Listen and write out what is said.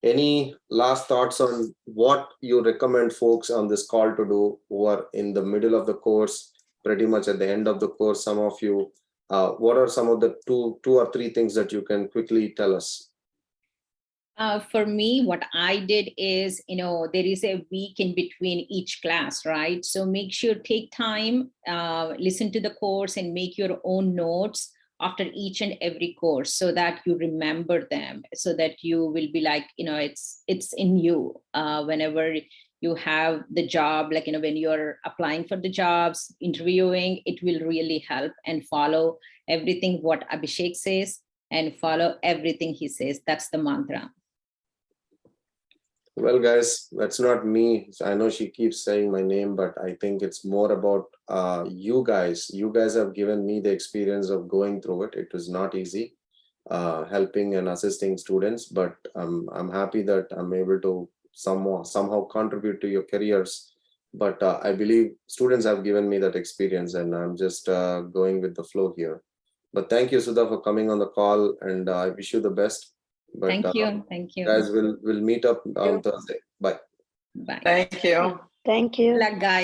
Any last thoughts on what you recommend folks on this call to do who are in the middle of the course, pretty much at the end of the course, some of you, what are some of the two or three things that you can quickly tell us? For me, what I did is, there is a week in between each class, right? So make sure, take time, listen to the course and make your own notes after each and every course so that you remember them, so that you will be like, it's in you whenever you have the job, like, when you're applying for the jobs, interviewing, it will really help. And follow everything what Abhishek says and follow everything he says. That's the mantra. Well, guys, that's not me. I know she keeps saying my name, but I think it's more about you guys. You guys have given me the experience of going through it. It was not easy helping and assisting students, but I'm happy that I'm able to somehow contribute to your careers. But I believe students have given me that experience, and I'm just going with the flow here. But thank you, Sudha, for coming on the call, and I wish you the best. But Thank you. Thank you. guys, we'll meet up on Thursday. Bye. Bye. Thank you. Thank you. Good luck, guys.